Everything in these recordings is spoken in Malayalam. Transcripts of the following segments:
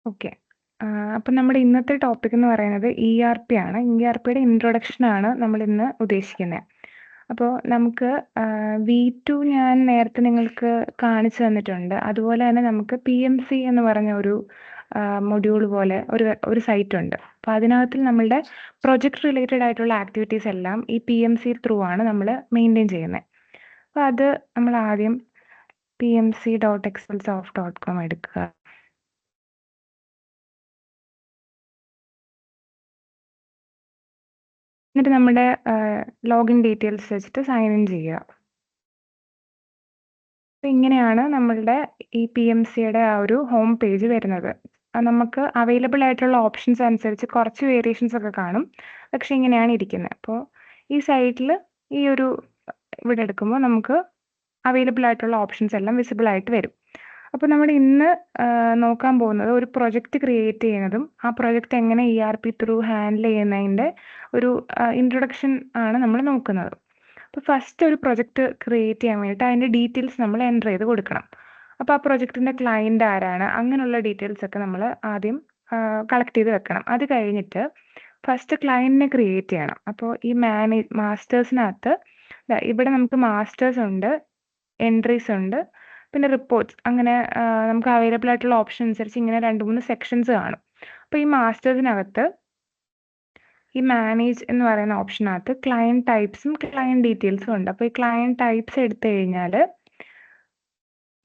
ഓക്കെ. അപ്പം നമ്മുടെ ഇന്നത്തെ ടോപ്പിക് എന്ന് പറയുന്നത് ERP ആണ്. ERPയുടെ ഇൻട്രൊഡക്ഷൻ ആണ് നമ്മൾ ഇന്ന് ഉദ്ദേശിക്കുന്നത്. അപ്പോൾ നമുക്ക് V2 ഞാൻ നേരത്തെ നിങ്ങൾക്ക് കാണിച്ചു തന്നിട്ടുണ്ട്. അതുപോലെ തന്നെ നമുക്ക് PMC എന്ന് പറഞ്ഞ ഒരു മൊഡ്യൂൾ പോലെ ഒരു സൈറ്റ് ഉണ്ട്. അപ്പോൾ അതിനകത്തിൽ നമ്മളുടെ പ്രൊജക്ട് റിലേറ്റഡ് ആയിട്ടുള്ള ആക്ടിവിറ്റീസ് എല്ലാം ഈ PMC ത്രൂ ആണ് നമ്മൾ മെയിൻറ്റെയിൻ ചെയ്യുന്നത്. അപ്പോൾ അത് നമ്മൾ ആദ്യം pmc.excelsoft.com എടുക്കുക. എന്നിട്ട് നമ്മുടെ ലോഗിൻ ഡീറ്റെയിൽസ് വെച്ചിട്ട് സൈൻ ഇൻ ചെയ്യുക. അപ്പോൾ ഇങ്ങനെയാണ് നമ്മളുടെ ഈ PMCയുടെ ആ ഒരു ഹോം പേജ് വരുന്നത്. നമുക്ക് അവൈലബിൾ ആയിട്ടുള്ള ഓപ്ഷൻസ് അനുസരിച്ച് കുറച്ച് വേരിയേഷൻസ് ഒക്കെ കാണും. പക്ഷെ ഇങ്ങനെയാണ് ഇരിക്കുന്നത്. അപ്പോൾ ഈ സൈറ്റിൽ ഈ ഒരു ഇവിടെ എടുക്കുമ്പോൾ നമുക്ക് അവൈലബിൾ ആയിട്ടുള്ള ഓപ്ഷൻസ് എല്ലാം വിസിബിൾ ആയിട്ട് വരും. അപ്പോൾ നമ്മൾ ഇന്ന് നോക്കാൻ പോകുന്നത് ഒരു പ്രൊജക്റ്റ് ക്രിയേറ്റ് ചെയ്യുന്നതും ആ പ്രൊജക്റ്റ് എങ്ങനെ ERP ത്രൂ ഹാൻഡിൽ ചെയ്യുന്നതിൻ്റെ ഒരു ഇൻട്രൊഡക്ഷൻ ആണ് നമ്മൾ നോക്കുന്നത്. അപ്പോൾ ഫസ്റ്റ് ഒരു പ്രൊജക്റ്റ് ക്രിയേറ്റ് ചെയ്യാൻ വേണ്ടിയിട്ട് അതിൻ്റെ ഡീറ്റെയിൽസ് നമ്മൾ എൻ്റർ ചെയ്ത് കൊടുക്കണം. അപ്പോൾ ആ പ്രൊജക്റ്റിൻ്റെ ക്ലയൻറ്റ് ആരാണ്, അങ്ങനെയുള്ള ഡീറ്റെയിൽസ് ഒക്കെ നമ്മൾ ആദ്യം കളക്ട് ചെയ്ത് വെക്കണം. അത് കഴിഞ്ഞിട്ട് ഫസ്റ്റ് ക്ലയൻറ്റിനെ ക്രിയേറ്റ് ചെയ്യണം. അപ്പോൾ ഈ മാസ്റ്റേഴ്സിനകത്ത് ഇവിടെ നമുക്ക് മാസ്റ്റേഴ്സ് ഉണ്ട്, എൻട്രീസ് ഉണ്ട്, പിന്നെ റിപ്പോർട്ട്സ്, അങ്ങനെ നമുക്ക് അവൈലബിൾ ആയിട്ടുള്ള ഓപ്ഷൻ അനുസരിച്ച് ഇങ്ങനെ 2-3 സെക്ഷൻസ് കാണും. അപ്പോൾ ഈ മാസ്റ്റേഴ്സിനകത്ത് ഈ മാനേജ് എന്ന് പറയുന്ന ഓപ്ഷനകത്ത് ക്ലയൻറ്റ് ടൈപ്സും ക്ലയൻറ്റ് ഡീറ്റെയിൽസും ഉണ്ട്. അപ്പോൾ ഈ ക്ലയൻറ്റ് ടൈപ്സ് എടുത്തു കഴിഞ്ഞാൽ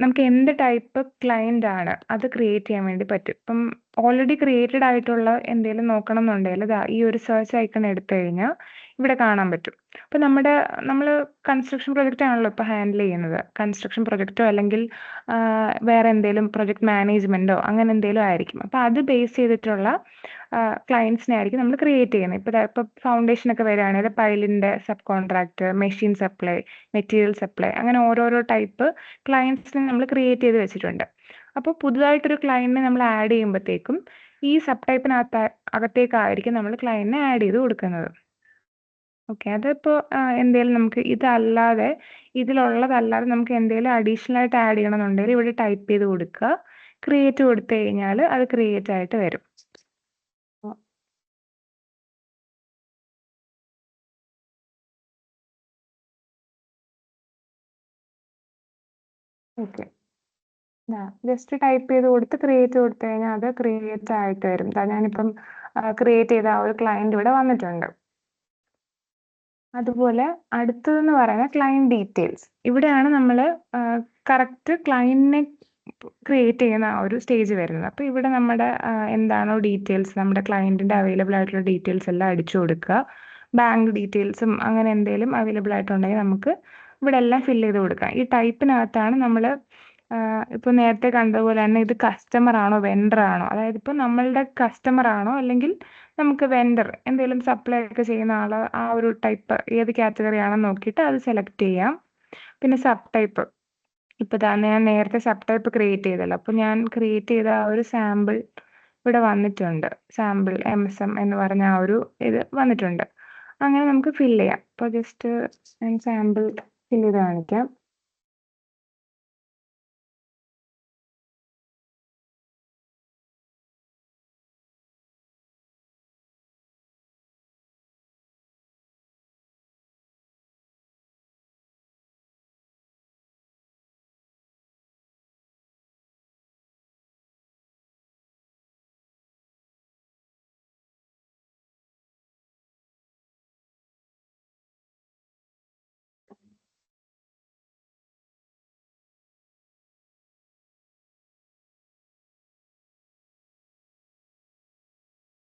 നമുക്ക് എന്ത് ടൈപ്പ് ക്ലയൻ്റ് ആണ് അത് ക്രിയേറ്റ് ചെയ്യാൻ വേണ്ടി പറ്റും. ഇപ്പം ഓൾറെഡി ക്രിയേറ്റഡ് ആയിട്ടുള്ള എന്തെങ്കിലും നോക്കണം എന്നുണ്ടെങ്കിൽ ഈ ഒരു സെർച്ച് ഐക്കൺ എടുത്തു കഴിഞ്ഞാൽ ഇവിടെ കാണാൻ പറ്റും. അപ്പോൾ നമ്മൾ കൺസ്ട്രക്ഷൻ പ്രൊജക്റ്റ് ആണല്ലോ ഇപ്പോൾ ഹാൻഡിൽ ചെയ്യുന്നത്. കൺസ്ട്രക്ഷൻ പ്രൊജക്റ്റോ അല്ലെങ്കിൽ വേറെ എന്തെങ്കിലും പ്രൊജക്ട് മാനേജ്മെൻറ്റോ അങ്ങനെ എന്തെങ്കിലും ആയിരിക്കും. അപ്പോൾ അത് ബേസ് ചെയ്തിട്ടുള്ള ക്ലയൻസിനെ ആയിരിക്കും നമ്മൾ ക്രിയേറ്റ് ചെയ്യുന്നത്. ഇപ്പോൾ ഫൗണ്ടേഷനൊക്കെ വരികയാണെങ്കിൽ പൈലിൻ്റെ sub contract, machine supply, material supply, അങ്ങനെ ഓരോരോ ടൈപ്പ് ക്ലയൻസിനെ നമ്മൾ ക്രിയേറ്റ് ചെയ്ത് വെച്ചിട്ടുണ്ട്. അപ്പോൾ പുതുതായിട്ടൊരു ക്ലയൻറ്റിനെ നമ്മൾ ആഡ് ചെയ്യുമ്പോഴത്തേക്കും ഈ സബ് അകത്തേക്കായിരിക്കും നമ്മൾ ക്ലയൻറ്റിനെ ആഡ് ചെയ്ത് കൊടുക്കുന്നത്. ഓക്കെ, അതിപ്പോൾ എന്തെങ്കിലും നമുക്ക് ഇതിലുള്ളതല്ലാതെ നമുക്ക് എന്തെങ്കിലും അഡീഷണൽ ആയിട്ട് ആഡ് ചെയ്യണമെന്നുണ്ടെങ്കിൽ ഇവിടെ ടൈപ്പ് ചെയ്ത് കൊടുക്കുക. ക്രിയേറ്റ് കൊടുത്തു കഴിഞ്ഞാൽ അത് ക്രിയേറ്റ് ആയിട്ട് വരും. ഓക്കെ, ജസ്റ്റ് ടൈപ്പ് ചെയ്ത് കൊടുത്ത് ക്രിയേറ്റ് കൊടുത്തു കഴിഞ്ഞാൽ അത് ക്രിയേറ്റ് ആയിട്ട് വരും. ഞാനിപ്പം ക്രിയേറ്റ് ചെയ്ത ആ ഒരു ക്ലയൻറ്റ് ഇവിടെ വന്നിട്ടുണ്ട്. അതുപോലെ അടുത്തതെന്ന് പറയുന്നത് ക്ലയൻറ്റ് ഡീറ്റെയിൽസ്. ഇവിടെയാണ് നമ്മൾ കറക്റ്റ് ക്ലയൻറ്റിനെ ക്രിയേറ്റ് ചെയ്യുന്ന ആ ഒരു സ്റ്റേജ് വരുന്നത്. അപ്പോൾ ഇവിടെ നമ്മുടെ എന്താണോ ഡീറ്റെയിൽസ്, നമ്മുടെ ക്ലയൻറ്റിൻ്റെ അവൈലബിൾ ആയിട്ടുള്ള ഡീറ്റെയിൽസ് എല്ലാം അടിച്ചു കൊടുക്കുക. ബാങ്ക് ഡീറ്റെയിൽസും അങ്ങനെ എന്തെങ്കിലും അവൈലബിൾ ആയിട്ടുണ്ടെങ്കിൽ നമുക്ക് ഇവിടെ എല്ലാം ഫില്ല് ചെയ്ത് കൊടുക്കാം. ഈ ടൈപ്പിനകത്താണ് നമ്മൾ ഇപ്പോൾ നേരത്തെ കണ്ടതുപോലെ തന്നെ ഇത് കസ്റ്റമർ ആണോ വെണ്ടർ ആണോ, അതായത് ഇപ്പോൾ നമ്മളുടെ കസ്റ്റമർ ആണോ അല്ലെങ്കിൽ നമുക്ക് വെണ്ടർ എന്തെങ്കിലും സപ്ലൈ ഒക്കെ ചെയ്യുന്ന ആൾ, ആ ഒരു ടൈപ്പ് ഏത് കാറ്റഗറി ആണെന്ന് നോക്കിയിട്ട് അത് സെലക്ട് ചെയ്യാം. പിന്നെ സബ് ടൈപ്പ്, ഇപ്പോൾ ഞാൻ നേരത്തെ സബ് ടൈപ്പ് ക്രിയേറ്റ് ചെയ്തല്ലോ, അപ്പോൾ ഞാൻ ക്രിയേറ്റ് ചെയ്ത ആ ഒരു സാമ്പിൾ ഇവിടെ വന്നിട്ടുണ്ട്. സാമ്പിൾ MSM എന്ന് പറഞ്ഞ ആ ഒരു ഇത് വന്നിട്ടുണ്ട്. അങ്ങനെ നമുക്ക് ഫില്ല് ചെയ്യാം. അപ്പോൾ ജസ്റ്റ് ഞാൻ സാമ്പിൾ ഫില്ല് ചെയ്ത് കാണിക്കാം.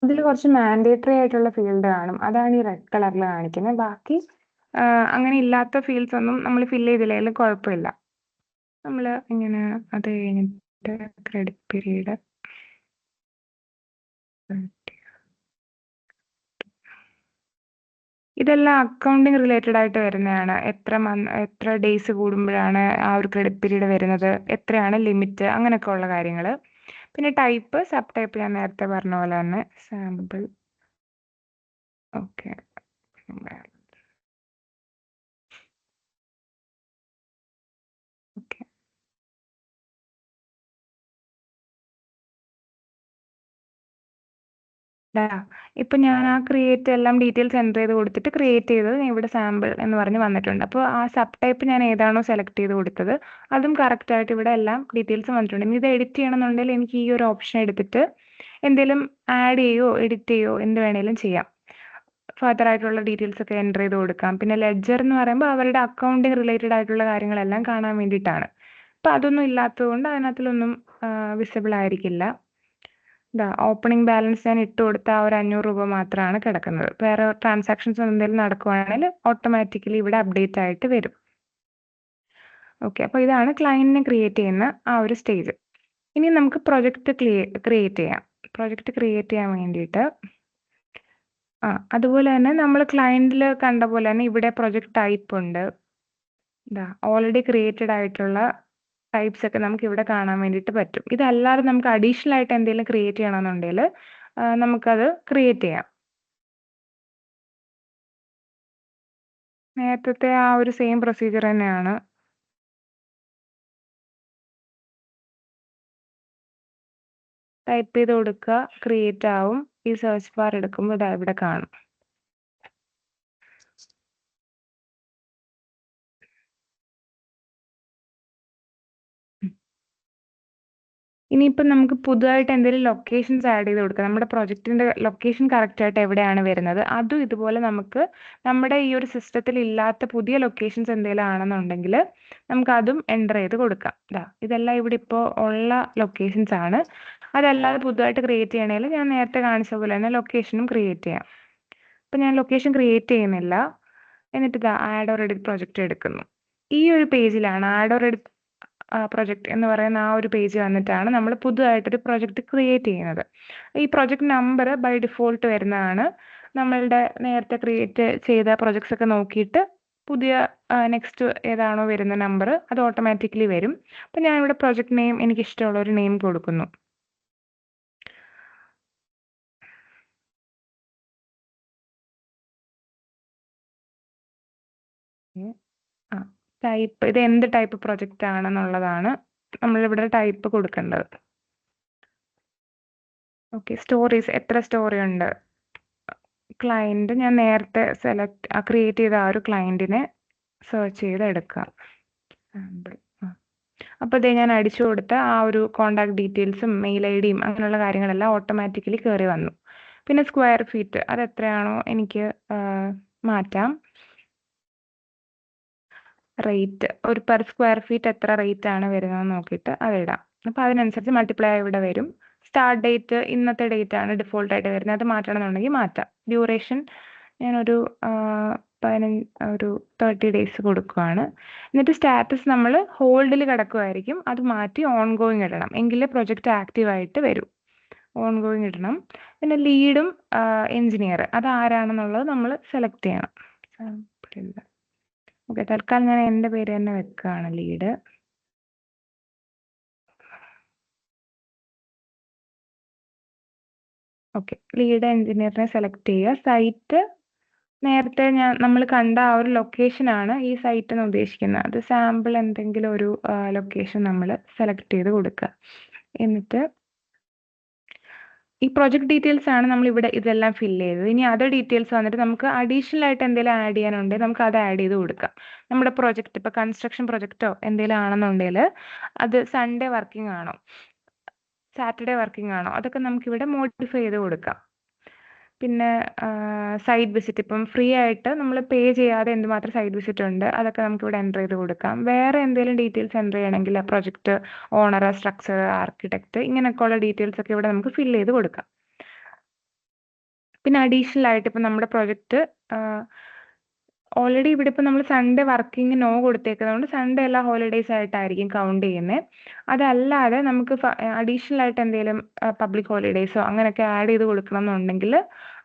ഇതിൽ കുറച്ച് മാൻഡേറ്ററി ആയിട്ടുള്ള ഫീൽഡ് കാണും, അതാണ് ഈ റെഡ് കളറിൽ കാണിക്കുന്നത്. ബാക്കി അങ്ങനെ ഇല്ലാത്ത ഫീൽഡ്സ് ഒന്നും നമ്മൾ ഫില്ല് ചെയ്തില്ലെങ്കിലും കുഴപ്പമില്ല. നമ്മൾ ഇങ്ങനെ അത് കഴിഞ്ഞിട്ട് ക്രെഡിറ്റ് പീരീഡ്, ഇതെല്ലാം അക്കൗണ്ടിങ് റിലേറ്റഡ് ആയിട്ട് വരുന്നതാണ്. എത്ര ഡേയ്സ് കൂടുമ്പോഴാണ് ആ ഒരു ക്രെഡിറ്റ് പീരീഡ് വരുന്നത്, എത്രയാണ് ലിമിറ്റ്, അങ്ങനെയൊക്കെ ഉള്ള കാര്യങ്ങൾ. പിന്നെ ടൈപ്പ്, സബ് ടൈപ്പ് ഞാൻ നേരത്തെ പറഞ്ഞ പോലെ തന്നെ സാമ്പിൾ. Okay, okay. ഇപ്പൊ ഞാൻ ആ ക്രിയേറ്റ് എല്ലാം ഡീറ്റെയിൽസ് എൻ്റർ ചെയ്ത് കൊടുത്തിട്ട് ക്രിയേറ്റ് ചെയ്തത് ഇവിടെ സാമ്പിൾ എന്ന് പറഞ്ഞ് വന്നിട്ടുണ്ട്. അപ്പോൾ ആ സബ് ടൈപ്പ് ഞാൻ ഏതാണോ സെലക്ട് ചെയ്ത് കൊടുത്തത് അതും കറക്റ്റ് ആയിട്ട് ഇവിടെ എല്ലാം ഡീറ്റെയിൽസ് വന്നിട്ടുണ്ട്. ഇനി ഇത് എഡിറ്റ് ചെയ്യണമെന്നുണ്ടെങ്കിൽ എനിക്ക് ഈ ഒരു ഓപ്ഷൻ എടുത്തിട്ട് എന്തെങ്കിലും ആഡ് ചെയ്യോ എഡിറ്റ് ചെയ്യോ എന്ത് വേണേലും ചെയ്യാം. ഫർദർ ആയിട്ടുള്ള ഡീറ്റെയിൽസ് ഒക്കെ എൻ്റർ ചെയ്ത് കൊടുക്കാം. പിന്നെ ലെഡ്ജർ എന്ന് പറയുമ്പോൾ അവരുടെ അക്കൗണ്ടിങ് റിലേറ്റഡ് ആയിട്ടുള്ള കാര്യങ്ങളെല്ലാം കാണാൻ വേണ്ടിയിട്ടാണ്. അപ്പം അതൊന്നും ഇല്ലാത്തതുകൊണ്ട് അതിനകത്തിലൊന്നും വിസിബിൾ ആയിരിക്കില്ല. ഓപ്പണിംഗ് ബാലൻസ് ഞാൻ ഇട്ട് കൊടുത്ത ആ ഒരു 500 രൂപ മാത്രമാണ് കിടക്കുന്നത്. വേറെ ട്രാൻസാക്ഷൻസ് എന്തെങ്കിലും നടക്കുവാണെങ്കിൽ ഓട്ടോമാറ്റിക്കലി ഇവിടെ അപ്ഡേറ്റ് ആയിട്ട് വരും. ഓക്കെ, അപ്പോൾ ഇതാണ് ക്ലയന്റിനെ ക്രിയേറ്റ് ചെയ്യുന്ന ആ ഒരു സ്റ്റേജ്. ഇനി നമുക്ക് പ്രൊജക്റ്റ് ക്രിയേറ്റ് ചെയ്യാം. പ്രൊജക്റ്റ് ക്രിയേറ്റ് ചെയ്യാൻ വേണ്ടിയിട്ട് അതുപോലെ തന്നെ നമ്മൾ ക്ലയന്റിൽ കണ്ട പോലെ തന്നെ ഇവിടെ പ്രൊജക്റ്റ് ടൈപ്പ് ഉണ്ട്. ഓൾറെഡി ക്രിയേറ്റഡ് ആയിട്ടുള്ള ടൈപ്സ് ഒക്കെ നമുക്ക് ഇവിടെ കാണാൻ വേണ്ടിയിട്ട് പറ്റും. ഇതല്ലാതെ നമുക്ക് അഡീഷണൽ ആയിട്ട് എന്തെങ്കിലും ക്രിയേറ്റ് ചെയ്യണമെന്നുണ്ടെങ്കിൽ നമുക്കത് ക്രിയേറ്റ് ചെയ്യാം. നേരത്തെ ആ ഒരു സെയിം പ്രൊസീജിയർ തന്നെയാണ്. ടൈപ്പ് ചെയ്ത് കൊടുക്കുക, ക്രിയേറ്റ് ആവും. ഈ സെർച്ച് ബാർ എടുക്കുമ്പോൾ ഇതാ ഇവിടെ കാണും. ഇനിയിപ്പം നമുക്ക് പുതുതായിട്ട് എന്തെങ്കിലും ലൊക്കേഷൻസ് ആഡ് ചെയ്ത് കൊടുക്കാം. നമ്മുടെ പ്രൊജക്റ്റിന്റെ ലൊക്കേഷൻ കറക്റ്റ് ആയിട്ട് എവിടെയാണ് വരുന്നത് അതും ഇതുപോലെ നമുക്ക് നമ്മുടെ ഈ ഒരു സിസ്റ്റത്തിൽ ഇല്ലാത്ത പുതിയ ലൊക്കേഷൻസ് എന്തെങ്കിലും ആണെന്നുണ്ടെങ്കിൽ നമുക്ക് അതും എൻ്റർ ചെയ്ത് കൊടുക്കാം. ഇതെല്ലാം ഇവിടെ ഇപ്പോൾ ഉള്ള ലൊക്കേഷൻസ് ആണ്. അതല്ലാതെ പുതുതായിട്ട് ക്രിയേറ്റ് ചെയ്യണമെങ്കിൽ ഞാൻ നേരത്തെ കാണിച്ച പോലെ തന്നെ ലൊക്കേഷനും ക്രിയേറ്റ് ചെയ്യാം. അപ്പം ഞാൻ ലൊക്കേഷൻ ക്രിയേറ്റ് ചെയ്യുന്നില്ല. എന്നിട്ട് ആഡ് ഓർ എഡിറ്റ് പ്രൊജക്റ്റ് എടുക്കുന്നു. ഈ ഒരു പേജിലാണ് ആഡ് ഓർ എഡിറ്റ് പ്രൊജക്റ്റ് എന്ന് പറയുന്ന ആ ഒരു പേജ് വന്നിട്ടാണ് നമ്മൾ പുതുതായിട്ടൊരു പ്രൊജക്റ്റ് ക്രിയേറ്റ് ചെയ്യുന്നത്. ഈ പ്രൊജക്റ്റ് നമ്പർ ബൈ ഡിഫോൾട്ട് വരുന്നതാണ്. നമ്മളുടെ നേരത്തെ ക്രിയേറ്റ് ചെയ്ത പ്രൊജക്ട്സ് ഒക്കെ നോക്കിയിട്ട് പുതിയ നെക്സ്റ്റ് ഏതാണോ വരുന്ന നമ്പർ അത് ഓട്ടോമാറ്റിക്കലി വരും. അപ്പം ഞാൻ ഇവിടെ പ്രൊജക്ട് നെയിം എനിക്ക് ഇഷ്ടമുള്ള ഒരു നെയിം കൊടുക്കുന്നു. ടൈപ്പ് ഇത് എന്ത് ടൈപ്പ് പ്രൊജക്റ്റ് ആണെന്നുള്ളതാണ് നമ്മളിവിടെ ടൈപ്പ് കൊടുക്കേണ്ടത്. ഓക്കെ, സ്റ്റോറീസ് എത്ര സ്റ്റോറി ഉണ്ട്. ക്ലയന്റ് ഞാൻ നേരത്തെ ക്രിയേറ്റ് ചെയ്ത ആ ഒരു ക്ലയന്റിനെ സെർച്ച് ചെയ്ത് എടുക്കാം. അപ്പോൾ ഇതേ ഞാൻ അടിച്ചു കൊടുത്ത ആ ഒരു കോണ്ടാക്ട് ഡീറ്റെയിൽസും മെയിൽ ഐ ഡിയും അങ്ങനെയുള്ള കാര്യങ്ങളെല്ലാം ഓട്ടോമാറ്റിക്കലി കയറി വന്നു. പിന്നെ സ്ക്വയർ ഫീറ്റ് അത് എത്രയാണോ എനിക്ക് മാറ്റാം. റേറ്റ് ഒരു പെർ സ്ക്വയർ ഫീറ്റ് എത്ര റേറ്റ് ആണ് വരുന്നതെന്ന് നോക്കിയിട്ട് അതിടാം. അപ്പോൾ അതിനനുസരിച്ച് മൾട്ടിപ്ലൈ ഇവിടെ വരും. സ്റ്റാർട്ട് ഡേറ്റ് ഇന്നത്തെ ഡേറ്റ് ആണ് ഡിഫോൾട്ട് ആയിട്ട് വരുന്നത്. അത് മാറ്റണമെന്നുണ്ടെങ്കിൽ മാറ്റാം. ഡ്യൂറേഷൻ ഞാനൊരു 30 ഡേയ്സ് കൊടുക്കുകയാണ്. എന്നിട്ട് സ്റ്റാറ്റസ് നമ്മൾ ഹോൾഡിൽ കിടക്കുമായിരിക്കും. അത് മാറ്റി ഓൺ ഗോയിങ് ഇടണം. എങ്കിലേ പ്രൊജക്റ്റ് ആക്റ്റീവ് ആയിട്ട് വരും. ഓൺ ഗോയിങ് ഇടണം. പിന്നെ ലീഡും എഞ്ചിനീയർ അത് ആരാണെന്നുള്ളത് നമ്മൾ സെലക്ട് ചെയ്യണം. ഓക്കെ, തൽക്കാലം ഞാൻ എൻ്റെ പേര് തന്നെ വെക്കുകയാണ് ലീഡ്. ഓക്കെ, ലീഡ് എഞ്ചിനീയറിനെ സെലക്ട് ചെയ്യുക. സൈറ്റ് നേരത്തെ നമ്മൾ കണ്ട ആ ഒരു ലൊക്കേഷനാണ് ഈ സൈറ്റ് എന്ന് ഉദ്ദേശിക്കുന്നത്. അത് സാമ്പിൾ എന്തെങ്കിലും ഒരു ലൊക്കേഷൻ നമ്മൾ സെലക്ട് ചെയ്ത് കൊടുക്കുക. എന്നിട്ട് ഈ പ്രൊജക്ട് ഡീറ്റെയിൽസ് ആണ് നമ്മൾ ഇവിടെ ഇതെല്ലാം ഫില്ല് ചെയ്തത്. ഇനി അതർ ഡീറ്റെയിൽസ് വന്നിട്ട് നമുക്ക് അഡീഷണൽ ആയിട്ട് എന്തെങ്കിലും ആഡ് ചെയ്യാനുണ്ടെങ്കിൽ നമുക്ക് അത് ആഡ് ചെയ്ത് കൊടുക്കാം. നമ്മുടെ പ്രൊജക്റ്റ് ഇപ്പോൾ കൺസ്ട്രക്ഷൻ പ്രൊജക്റ്റോ എന്തെങ്കിലും ആണെന്നുണ്ടെങ്കിൽ അത് സൺഡേ വർക്കിംഗ് ആണോ സാറ്റർഡേ വർക്കിംഗ് ആണോ അതൊക്കെ നമുക്കിവിടെ മോഡിഫൈ ചെയ്ത് കൊടുക്കാം. പിന്നെ സൈറ്റ് വിസിറ്റ് ഇപ്പം ഫ്രീ ആയിട്ട് നമ്മൾ പേ ചെയ്യാതെ എന്തുമാത്രം സൈറ്റ് വിസിറ്റ് ഉണ്ട് അതൊക്കെ നമുക്ക് ഇവിടെ എൻ്റർ ചെയ്ത് കൊടുക്കാം. വേറെ എന്തെങ്കിലും ഡീറ്റെയിൽസ് എൻ്റർ ചെയ്യണമെങ്കിൽ പ്രൊജക്റ്റ് ഓണർ, സ്ട്രക്ചർ, ആർക്കിടെക്ട് ഇങ്ങനെയൊക്കെയുള്ള ഡീറ്റെയിൽസ് ഒക്കെ ഇവിടെ നമുക്ക് ഫില്ല് ചെയ്ത് കൊടുക്കാം. പിന്നെ അഡീഷണൽ ആയിട്ട് ഇപ്പം നമ്മുടെ പ്രൊജക്റ്റ് ഓൾറെഡി ഇവിടെ ഇപ്പം നമ്മൾ സൺഡേ വർക്കിംഗ് നോ കൊടുത്തേക്കുന്നതുകൊണ്ട് സൺഡേ എല്ലാ ഹോളിഡേയ്സ് ആയിട്ടായിരിക്കും കൗണ്ട് ചെയ്യുന്നത്. അതല്ലാതെ നമുക്ക് അഡീഷണൽ ആയിട്ട് എന്തെങ്കിലും പബ്ലിക് ഹോളിഡേയ്സോ അങ്ങനെയൊക്കെ ആഡ് ചെയ്ത് കൊടുക്കണം എന്നുണ്ടെങ്കിൽ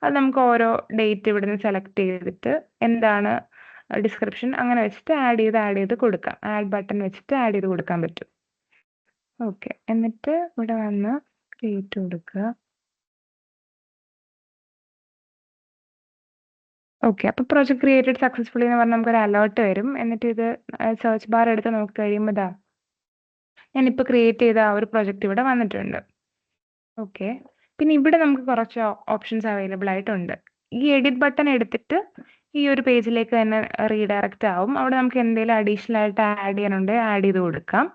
അത് നമുക്ക് ഓരോ ഡേറ്റ് ഇവിടെ നിന്ന് സെലക്ട് ചെയ്തിട്ട് എന്താണ് ഡിസ്ക്രിപ്ഷൻ അങ്ങനെ വെച്ചിട്ട് ആഡ് ചെയ്ത് കൊടുക്കാം. ആഡ് ബട്ടൺ വെച്ചിട്ട് ആഡ് ചെയ്ത് കൊടുക്കാൻ പറ്റും. ഓക്കെ, എന്നിട്ട് ഇവിടെ വന്ന് ക്രിയേറ്റ് കൊടുക്കുക. ഓക്കെ, അപ്പോൾ പ്രൊജക്ട് ക്രിയേറ്റഡ് സക്സസ്ഫുള്ളി എന്ന് പറഞ്ഞാൽ നമുക്കൊരു അലേർട്ട് വരും. എന്നിട്ട് ഇത് സെർച്ച് ബാർ എടുത്ത് നോക്കി കഴിയുമ്പോൾ ഞാനിപ്പോൾ ക്രിയേറ്റ് ചെയ്ത ആ ഒരു പ്രൊജക്റ്റ് ഇവിടെ വന്നിട്ടുണ്ട്. ഓക്കെ, പിന്നെ ഇവിടെ നമുക്ക് കുറച്ച് ഓപ്ഷൻസ് അവൈലബിൾ ആയിട്ടുണ്ട്. ഈ എഡിറ്റ് ബട്ടൺ എടുത്തിട്ട് ഈ ഒരു പേജിലേക്ക് തന്നെ റീഡയറക്റ്റ് ആവും. അവിടെ നമുക്ക് എന്തെങ്കിലും അഡീഷണൽ ആയിട്ട് ആഡ് ചെയ്യാനുണ്ടെങ്കിൽ ആഡ് ചെയ്ത് കൊടുക്കാം.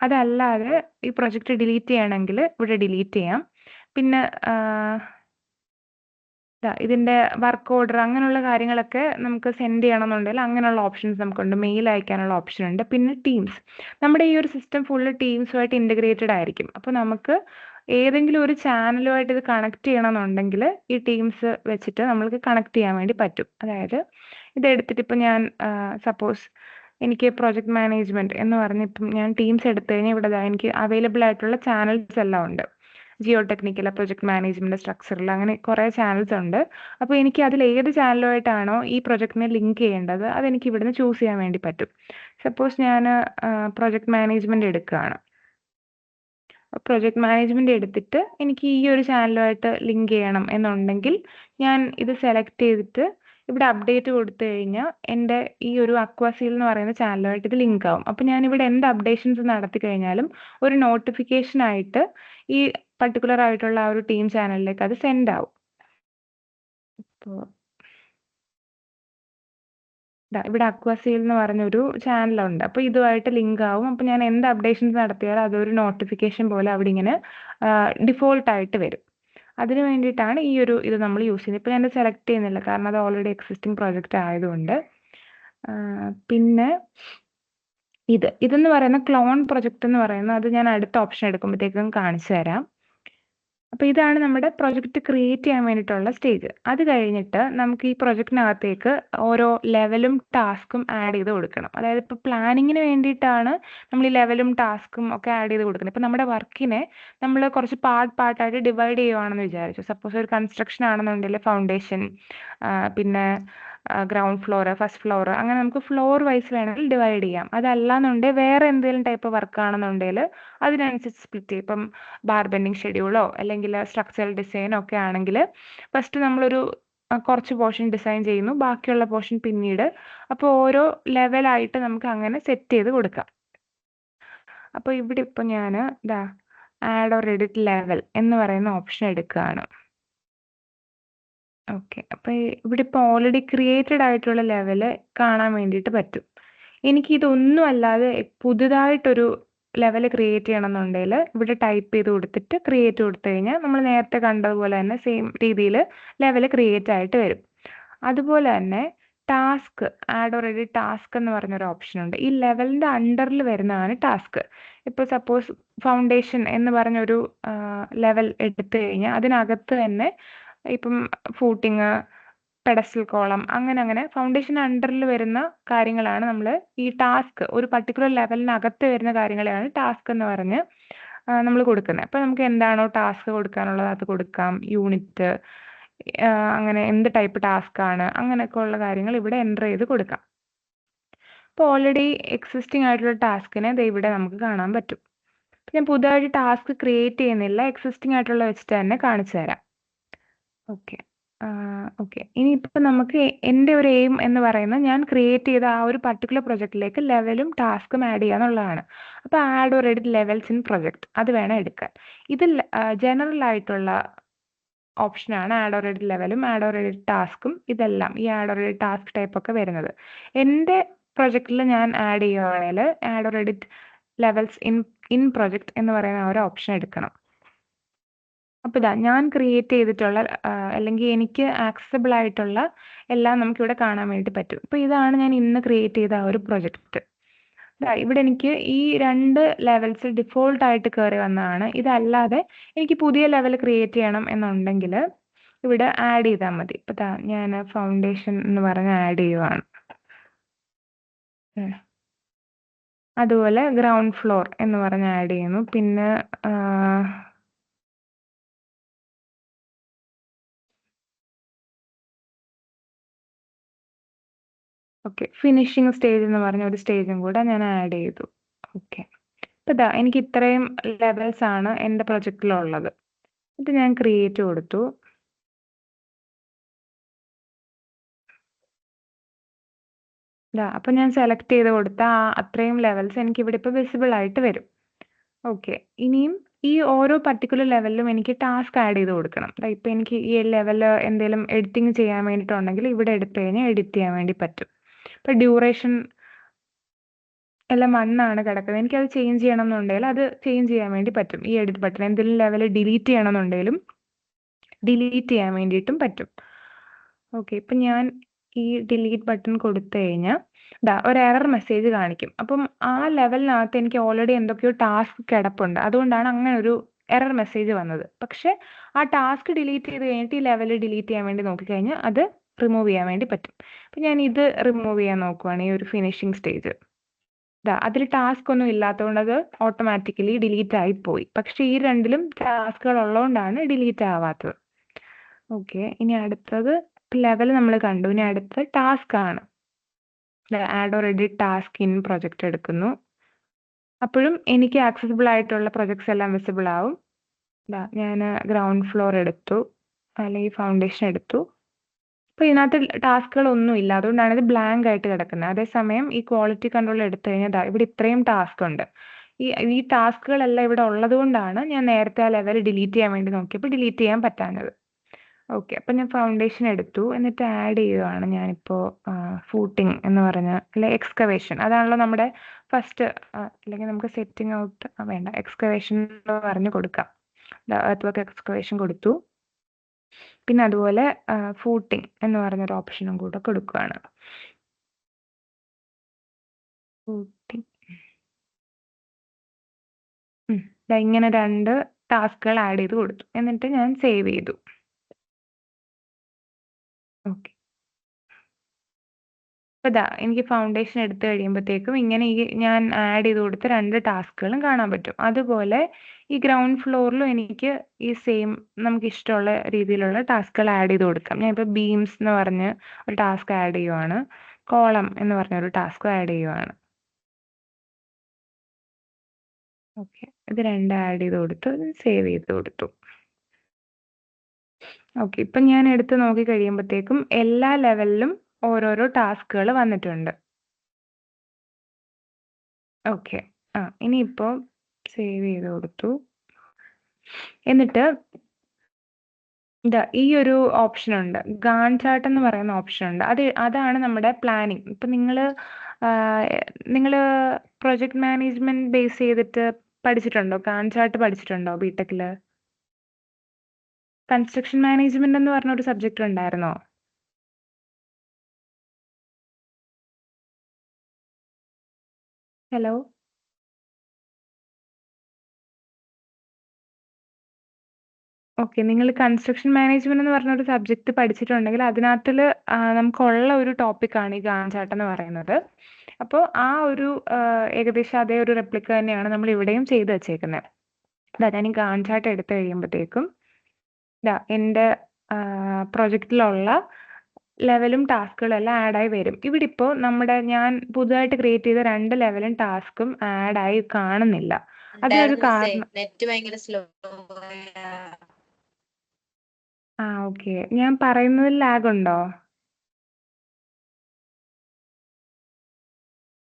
അതല്ലാതെ ഈ പ്രൊജക്റ്റ് ഡിലീറ്റ് ചെയ്യണമെങ്കിൽ ഇവിടെ ഡിലീറ്റ് ചെയ്യാം. പിന്നെ ഇതിന്റെ വർക്ക് ഓർഡർ അങ്ങനെയുള്ള കാര്യങ്ങളൊക്കെ നമുക്ക് സെൻഡ് ചെയ്യണമെന്നുണ്ടെങ്കിൽ അങ്ങനെയുള്ള ഓപ്ഷൻസ് നമുക്കുണ്ട്. മെയിൽ അയക്കാനുള്ള ഓപ്ഷൻ ഉണ്ട്. പിന്നെ ടീംസ്, നമ്മുടെ ഈ ഒരു സിസ്റ്റം ഫുള്ള് ടീംസുമായിട്ട് ഇൻ്റഗ്രേറ്റഡ് ആയിരിക്കും. അപ്പോൾ നമുക്ക് ഏതെങ്കിലും ഒരു ചാനലുമായിട്ട് ഇത് കണക്ട് ചെയ്യണമെന്നുണ്ടെങ്കിൽ ഈ ടീംസ് വെച്ചിട്ട് നമുക്ക് കണക്ട് ചെയ്യാൻ വേണ്ടി പറ്റും. അതായത് ഇത് എടുത്തിട്ട് ഇപ്പം ഞാൻ സപ്പോസ് എനിക്ക് പ്രൊജക്ട് മാനേജ്മെന്റ് എന്ന് പറഞ്ഞ് ഇപ്പം ഞാൻ ടീംസ് എടുത്തു കഴിഞ്ഞാൽ ഇവിടെ എനിക്ക് അവൈലബിൾ ആയിട്ടുള്ള ചാനൽസ് എല്ലാം ഉണ്ട്. ജിയോ ടെക്നിക്കൽ, പ്രൊജക്ട് മാനേജ്മെന്റ്, സ്ട്രക്ചറിൽ, അങ്ങനെ കുറേ ചാനൽസ് ഉണ്ട്. അപ്പോൾ എനിക്ക് അതിൽ ഏത് ചാനലുമായിട്ടാണോ ഈ പ്രൊജക്റ്റിനെ ലിങ്ക് ചെയ്യേണ്ടത് അതെനിക്ക് ഇവിടുന്ന് ചൂസ് ചെയ്യാൻ വേണ്ടി പറ്റും. സപ്പോസ് ഞാൻ പ്രൊജക്ട് മാനേജ്മെന്റ് എടുക്കുകയാണ്. പ്രൊജക്ട് മാനേജ്മെന്റ് എടുത്തിട്ട് എനിക്ക് ഈ ഒരു ചാനലുമായിട്ട് ലിങ്ക് ചെയ്യണം എന്നുണ്ടെങ്കിൽ ഞാൻ ഇത് സെലക്ട് ചെയ്തിട്ട് ഇവിടെ അപ്ഡേറ്റ് കൊടുത്തു കഴിഞ്ഞാൽ എൻ്റെ ഈ ഒരു അക്വാസീൽ എന്ന് പറയുന്ന ചാനലുമായിട്ട് ഇത് ലിങ്ക് ആവും. അപ്പോൾ ഞാൻ ഇവിടെ എന്ത് അപ്ഡേഷൻസ് നടത്തി കഴിഞ്ഞാലും ഒരു നോട്ടിഫിക്കേഷൻ ആയിട്ട് ഈ പർട്ടിക്കുലർ ആയിട്ടുള്ള ആ ഒരു ടീം ചാനലിലേക്ക് അത് സെൻഡ് ആവും. ഇപ്പോൾ ഇവിടെ അക്വാസീൽ എന്ന് പറഞ്ഞൊരു ചാനലുണ്ട്. അപ്പോൾ ഇതുമായിട്ട് ലിങ്ക് ആവും. അപ്പോൾ ഞാൻ എന്ത് അപ്ഡേഷൻസ് നടത്തിയാലും അതൊരു നോട്ടിഫിക്കേഷൻ പോലെ അവിടെ ഇങ്ങനെ ഡിഫോൾട്ട് ആയിട്ട് വരും. അതിന് വേണ്ടിയിട്ടാണ് ഈ ഒരു ഇത് നമ്മൾ യൂസ് ചെയ്യുന്നത്. ഇപ്പോൾ ഞാൻ സെലക്ട് ചെയ്യുന്നില്ല, കാരണം അത് ഓൾറെഡി എക്സിസ്റ്റിംഗ് പ്രോജക്റ്റ് ആയതുകൊണ്ട്. പിന്നെ ഇതെന്ന് പറയുന്ന ക്ലോൺ പ്രൊജക്റ്റ് എന്ന് പറയുന്നത്, അത് ഞാൻ അടുത്ത ഓപ്ഷൻ എടുക്കുമ്പോഴത്തേക്കും കാണിച്ചു തരാം. അപ്പോൾ ഇതാണ് നമ്മുടെ പ്രൊജക്റ്റ് ക്രിയേറ്റ് ചെയ്യാൻ വേണ്ടിയിട്ടുള്ള സ്റ്റേജ്. അത് കഴിഞ്ഞിട്ട് നമുക്ക് ഈ പ്രൊജക്റ്റിനകത്തേക്ക് ഓരോ ലെവലും ടാസ്കും ആഡ് ചെയ്ത് കൊടുക്കണം. അതായത് ഇപ്പോൾ പ്ലാനിങ്ങിന് വേണ്ടിയിട്ടാണ് നമ്മൾ ഈ ലെവലും ടാസ്കും ഒക്കെ ആഡ് ചെയ്ത് കൊടുക്കുന്നത്. ഇപ്പോൾ നമ്മുടെ വർക്കിനെ നമ്മൾ കുറച്ച് പാർട്ടായിട്ട് ഡിവൈഡ് ചെയ്യുവാണെന്ന് വിചാരിച്ചു. സപ്പോസ് ഒരു കൺസ്ട്രക്ഷൻ ആണെന്നുണ്ടെങ്കിൽ ഫൗണ്ടേഷൻ, പിന്നെ ഗ്രൗണ്ട് ഫ്ലോർ, ഫസ്റ്റ് ഫ്ലോർ, അങ്ങനെ നമുക്ക് ഫ്ലോർ വൈസ് വേണമെങ്കിൽ ഡിവൈഡ് ചെയ്യാം. അതല്ലാന്നുണ്ടെങ്കിൽ വേറെ എന്തെങ്കിലും ടൈപ്പ് വർക്ക് ആണെന്നുണ്ടെങ്കിൽ അതിനനുസരിച്ച് സ്പ്ലിറ്റ് ചെയ്യും. ഇപ്പം ബാർ ബെൻഡിങ് ഷെഡ്യൂളോ അല്ലെങ്കിൽ സ്ട്രക്ചറൽ ഡിസൈനോ ഒക്കെ ആണെങ്കിൽ ഫസ്റ്റ് നമ്മളൊരു കുറച്ച് പോർഷൻ ഡിസൈൻ ചെയ്യുന്നു, ബാക്കിയുള്ള പോർഷൻ പിന്നീട്. അപ്പോൾ ഓരോ ലെവലായിട്ട് നമുക്ക് അങ്ങനെ സെറ്റ് ചെയ്ത് കൊടുക്കാം. അപ്പോൾ ഇവിടെ ഇപ്പോൾ ഞാൻ ആഡ് ഓർ എഡിറ്റ് ലെവൽ എന്ന് പറയുന്ന ഓപ്ഷൻ എടുക്കുകയാണ്. ഓക്കെ, അപ്പോൾ ഇവിടെ ഇപ്പോൾ ഓൾറെഡി ക്രിയേറ്റഡ് ആയിട്ടുള്ള ലെവൽ കാണാൻ വേണ്ടിയിട്ട് പറ്റും. എനിക്കിതൊന്നും അല്ലാതെ പുതുതായിട്ടൊരു ലെവൽ ക്രിയേറ്റ് ചെയ്യണമെന്നുണ്ടെങ്കിൽ ഇവിടെ ടൈപ്പ് ചെയ്ത് കൊടുത്തിട്ട് ക്രിയേറ്റ് കൊടുത്തു കഴിഞ്ഞാൽ നമ്മൾ നേരത്തെ കണ്ടതുപോലെ തന്നെ സെയിം രീതിയിൽ ലെവൽ ക്രിയേറ്റ് ആയിട്ട് വരും. അതുപോലെ തന്നെ task, add or edit task എന്ന് പറഞ്ഞൊരു ഓപ്ഷൻ ഉണ്ട്. ഈ ലെവലിൻ്റെ അണ്ടറിൽ വരുന്നതാണ് ടാസ്ക്. ഇപ്പോൾ സപ്പോസ് ഫൗണ്ടേഷൻ എന്ന് പറഞ്ഞൊരു ലെവൽ എടുത്തു കഴിഞ്ഞാൽ അതിനകത്ത് തന്നെ ഇപ്പം ഫൂട്ടിങ്, പെഡസ്റ്റൽ കോളം, അങ്ങനെ ഫൗണ്ടേഷൻ അണ്ടറിൽ വരുന്ന കാര്യങ്ങളാണ് നമ്മൾ ഈ ടാസ്ക്, ഒരു പർട്ടിക്കുലർ ലെവലിനകത്ത് വരുന്ന കാര്യങ്ങളെയാണ് ടാസ്ക് എന്ന് പറഞ്ഞ് നമ്മൾ കൊടുക്കുന്നത്. അപ്പോൾ നമുക്ക് എന്താണോ ടാസ്ക് കൊടുക്കാനുള്ളത് അത് കൊടുക്കാം. യൂണിറ്റ്, അങ്ങനെ എന്ത് ടൈപ്പ് ടാസ്ക് ആണ്, അങ്ങനെയൊക്കെ ഉള്ള കാര്യങ്ങൾ ഇവിടെ എൻ്റർ ചെയ്ത് കൊടുക്കാം. അപ്പോൾ ഓൾറെഡി എക്സിസ്റ്റിംഗ് ആയിട്ടുള്ള ടാസ്കിനെ ഇവിടെ നമുക്ക് കാണാൻ പറ്റും. ഞാൻ പുതുതായിട്ട് ടാസ്ക് ക്രിയേറ്റ് ചെയ്യുന്നില്ല, എക്സിസ്റ്റിംഗ് ആയിട്ടുള്ള വെച്ചിട്ട് തന്നെ കാണിച്ചു തരാം. ഓക്കെ, ഇനിയിപ്പോൾ നമുക്ക് എൻ്റെ ഒരു എയിം എന്ന് പറയുന്നത് ഞാൻ ക്രിയേറ്റ് ചെയ്ത ആ ഒരു പർട്ടിക്കുലർ പ്രൊജക്റ്റിലേക്ക് ലെവലും ടാസ്കും ആഡ് ചെയ്യുക എന്നുള്ളതാണ്. അപ്പോൾ add or edit levels in project അത് വേണം എടുക്കാൻ. ഇതിൽ ജനറൽ ആയിട്ടുള്ള ഓപ്ഷനാണ് ആഡ് ഓർ എഡിറ്റ് ലെവലും ആഡ് ഓർ എഡിറ്റ് ടാസ്കും. ഇതെല്ലാം ഈ add or edit task type ഒക്കെ വരുന്നത് എൻ്റെ പ്രൊജക്റ്റിൽ ഞാൻ ആഡ് ചെയ്യുകയാണെങ്കിൽ add or edit levels in project എന്ന് പറയുന്ന ഒരു ഓപ്ഷൻ എടുക്കണം. അപ്പോൾ ഞാൻ ക്രിയേറ്റ് ചെയ്തിട്ടുള്ള അല്ലെങ്കിൽ എനിക്ക് ആക്സസിബിൾ ആയിട്ടുള്ള എല്ലാം നമുക്കിവിടെ കാണാൻ വേണ്ടി പറ്റും. ഇപ്പോൾ ഇതാണ് ഞാൻ ഇന്ന് ക്രിയേറ്റ് ചെയ്ത ആ ഒരു പ്രൊജക്റ്റ്. ഇവിടെ എനിക്ക് ഈ 2 ലെവൽസ് ഡിഫോൾട്ട് ആയിട്ട് കയറി വന്നതാണ്. ഇതല്ലാതെ എനിക്ക് പുതിയ ലെവൽ ക്രിയേറ്റ് ചെയ്യണം എന്നുണ്ടെങ്കിൽ ഇവിടെ ആഡ് ചെയ്താൽ മതി. ഇപ്പോൾ ഞാൻ ഫൗണ്ടേഷൻ എന്ന് പറഞ്ഞ് ആഡ് ചെയ്യുവാണ്. അതുപോലെ ഗ്രൗണ്ട് ഫ്ലോർ എന്ന് പറഞ്ഞ് ആഡ് ചെയ്യുന്നു. പിന്നെ ഓക്കെ, ഫിനിഷിംഗ് സ്റ്റേജ് എന്ന് പറഞ്ഞ ഒരു സ്റ്റേജും കൂടെ ഞാൻ ആഡ് ചെയ്തു. ഓക്കെ, അപ്പോൾ എനിക്ക് ഇത്രയും ലെവൽസ് ആണ് എൻ്റെ പ്രൊജക്റ്റിലുള്ളത്. ഇത് ഞാൻ ക്രിയേറ്റ് കൊടുത്തു. അപ്പോൾ ഞാൻ സെലക്ട് ചെയ്ത് കൊടുത്ത അത്രയും ലെവൽസ് എനിക്ക് ഇവിടെ ഇപ്പോൾ വിസിബിൾ ആയിട്ട് വരും. ഓക്കെ, ഇനിയും ഈ ഓരോ പർട്ടിക്കുലർ ലെവലിലും എനിക്ക് ടാസ്ക് ആഡ് ചെയ്ത് കൊടുക്കണം. ഇപ്പൊ എനിക്ക് ഈ ലെവൽ എന്തെങ്കിലും എഡിറ്റിംഗ് ചെയ്യാൻ വേണ്ടിയിട്ടുണ്ടെങ്കിൽ ഇവിടെ എടുത്തു കഴിഞ്ഞാൽ എഡിറ്റ് ചെയ്യാൻ വേണ്ടി പറ്റും. ഇപ്പൊ ഡ്യൂറേഷൻ എല്ലാം 1 ആണ് കിടക്കുന്നത്. എനിക്കത് ചേഞ്ച് ചെയ്യണം എന്നുണ്ടെങ്കിൽ അത് ചേഞ്ച് ചെയ്യാൻ വേണ്ടി പറ്റും. ഈ എഡിറ്റ് ബട്ടൺ എന്തെങ്കിലും ലെവൽ ഡിലീറ്റ് ചെയ്യണം എന്നുണ്ടെങ്കിലും ഡിലീറ്റ് ചെയ്യാൻ വേണ്ടിയിട്ടും പറ്റും. ഓക്കെ, ഇപ്പം ഞാൻ ഈ ഡിലീറ്റ് ബട്ടൺ കൊടുത്തു കഴിഞ്ഞാൽ ഒരു എറർ മെസ്സേജ് കാണിക്കും. അപ്പം ആ ലെവലിനകത്ത് എനിക്ക് ഓൾറെഡി എന്തൊക്കെയോ ടാസ്ക് കിടപ്പുണ്ട്. അതുകൊണ്ടാണ് അങ്ങനെ ഒരു എറർ മെസ്സേജ് വന്നത്. പക്ഷെ ആ ടാസ്ക് ഡിലീറ്റ് ചെയ്ത് കഴിഞ്ഞിട്ട് ഈ ലെവൽ ഡിലീറ്റ് ചെയ്യാൻ വേണ്ടി നോക്കിക്കഴിഞ്ഞാൽ അത് റിമൂവ് ചെയ്യാൻ വേണ്ടി പറ്റും. അപ്പം ഞാൻ ഇത് റിമൂവ് ചെയ്യാൻ നോക്കുവാണ്, ഈ ഒരു ഫിനിഷിംഗ് സ്റ്റേജ്. അതിൽ ടാസ്ക് ഒന്നും ഇല്ലാത്തതുകൊണ്ട് അത് ഓട്ടോമാറ്റിക്കലി ഡിലീറ്റ് ആയി പോയി. പക്ഷെ ഈ രണ്ടിലും ടാസ്കുകൾ ഉള്ളതുകൊണ്ടാണ് ഡിലീറ്റ് ആവാത്തത്. ഓക്കെ, ഇനി അടുത്തത് ലെവൽ നമ്മൾ കണ്ടു. ഇനി അടുത്ത ടാസ്ക് ആണ്. Add or edit task in project എടുക്കുന്നു. അപ്പോഴും എനിക്ക് ആക്സസിബിൾ ആയിട്ടുള്ള പ്രൊജക്ട്സ് എല്ലാം വിസിബിൾ ആവും. ഞാൻ ഗ്രൗണ്ട് ഫ്ലോർ എടുത്തു, അല്ലെങ്കിൽ ഫൗണ്ടേഷൻ എടുത്തു. അപ്പോൾ ഇതിനകത്ത് ടാസ്കുകൾ ഒന്നും ഇല്ല, അതുകൊണ്ടാണ് ഇത് ബ്ലാങ്ക് ആയിട്ട് കിടക്കുന്നത്. അതേസമയം ഈ ക്വാളിറ്റി കൺട്രോൾ എടുത്തു കഴിഞ്ഞാൽ ഇവിടെ ഇത്രയും ടാസ്ക് ഉണ്ട്. ഈ ടാസ്കുകളെല്ലാം ഇവിടെ ഉള്ളത് കൊണ്ടാണ് ഞാൻ നേരത്തെ ആ ലെവൽ ഡിലീറ്റ് ചെയ്യാൻ വേണ്ടി നോക്കിയപ്പോൾ ഡിലീറ്റ് ചെയ്യാൻ പറ്റാഞ്ഞത്. ഓക്കെ, അപ്പം ഞാൻ ഫൗണ്ടേഷൻ എടുത്തു, എന്നിട്ട് ആഡ് ചെയ്യുകയാണ് ഞാനിപ്പോൾ ഫൂട്ടിംഗ് എന്ന് പറഞ്ഞ, അല്ലെ എക്സ്കവേഷൻ, അതാണല്ലോ നമ്മുടെ ഫസ്റ്റ്. അല്ലെങ്കിൽ നമുക്ക് സെറ്റിംഗ് ഔട്ട് വേണ്ട, എക്സ്കവേഷൻ എന്ന് പറഞ്ഞ് കൊടുക്കാം. എർത്ത് വർക്ക് എക്സ്കവേഷൻ കൊടുത്തു. പിന്നെ അതുപോലെ ഫൂട്ടിംഗ് എന്ന് പറഞ്ഞൊരു ഓപ്ഷനും കൂടെ കൊടുക്കുകയാണ്. ഫൂട്ടിംഗ് ഇങ്ങനെ 2 ടാസ്കുകൾ ആഡ് ചെയ്ത് കൊടുത്തു. എന്നിട്ട് ഞാൻ സേവ് ചെയ്തു. ഓക്കെ, അപ്പോൾ എനിക്ക് ഫൗണ്ടേഷൻ എടുത്തു കഴിയുമ്പോഴത്തേക്കും ഇങ്ങനെ ഈ ഞാൻ ആഡ് ചെയ്ത് കൊടുത്ത 2 ടാസ്കുകളും കാണാൻ പറ്റും. അതുപോലെ ഈ ഗ്രൗണ്ട് ഫ്ലോറിലും എനിക്ക് ഈ സെയിം നമുക്ക് ഇഷ്ടമുള്ള രീതിയിലുള്ള ടാസ്കുകൾ ആഡ് ചെയ്ത് കൊടുക്കാം. ഞാൻ ഇപ്പോൾ ബീംസ് എന്ന് പറഞ്ഞ് ഒരു ടാസ്ക് ആഡ് ചെയ്യുവാണ്, കോളം എന്ന് പറഞ്ഞൊരു ടാസ്ക് ആഡ് ചെയ്യുവാണ്. ഓക്കെ, ഇത് 2 ആഡ് ചെയ്ത് കൊടുത്തു, സേവ് ചെയ്ത് കൊടുത്തു. ഓക്കെ, ഇപ്പം ഞാൻ എടുത്ത് നോക്കി കഴിയുമ്പോഴത്തേക്കും എല്ലാ ലെവലിലും ഓരോരോ ടാസ്കുകൾ വന്നിട്ടുണ്ട്. ഓക്കെ, ഇനിയിപ്പോൾ സേവ് ചെയ്ത് കൊടുത്തു. എന്നിട്ട് ഈ ഒരു ഓപ്ഷൻ ഉണ്ട്, ഗാൺ ചാർട്ട് എന്ന് പറയുന്ന ഓപ്ഷൻ ഉണ്ട്. അതാണ് നമ്മുടെ പ്ലാനിങ്. ഇപ്പം നിങ്ങൾ പ്രൊജക്ട് മാനേജ്മെന്റ് ബേസ് ചെയ്തിട്ട് പഠിച്ചിട്ടുണ്ടോ? ഗാൺ ചാർട്ട് പഠിച്ചിട്ടുണ്ടോ ബിടെക്കിൽ? കൺസ്ട്രക്ഷൻ മാനേജ്മെന്റ് എന്ന് പറഞ്ഞൊരു സബ്ജക്റ്റ് ഉണ്ടായിരുന്നോ? ഹലോ, ഓക്കെ, നിങ്ങൾ കൺസ്ട്രക്ഷൻ മാനേജ്മെന്റ് എന്ന് പറഞ്ഞൊരു സബ്ജക്റ്റ് പഠിച്ചിട്ടുണ്ടെങ്കിൽ അതിനകത്തിൽ നമുക്കുള്ള ഒരു ടോപ്പിക്കാണ് ഈ ഗാൺ ചാർട്ട് എന്ന് പറയുന്നത്. അപ്പോൾ ആ ഒരു ഏകദേശം അതേ ഒരു റെപ്ലിക്ക തന്നെയാണ് നമ്മൾ ഇവിടെയും ചെയ്ത് വെച്ചേക്കുന്നത്. ഞാൻ ഈ ഗാൺ ചാർട്ട് എടുത്തു കഴിയുമ്പോഴത്തേക്കും എൻ്റെ പ്രൊജക്റ്റിലുള്ള ലെവലും ടാസ്കുകളും എല്ലാം ആഡായി വരും. ഇവിടെ ഇപ്പോൾ ഞാൻ പുതുതായിട്ട് ക്രിയേറ്റ് ചെയ്ത 2 ലെവലും ടാസ്കും ആഡായി കാണുന്നില്ല. അതിനൊരു കാരണം. നെറ്റ് ഭയങ്കര സ്ലോ. ഓക്കെ, ഞാൻ പറയുന്നതിൽ ലാഗ് ഉണ്ടോ?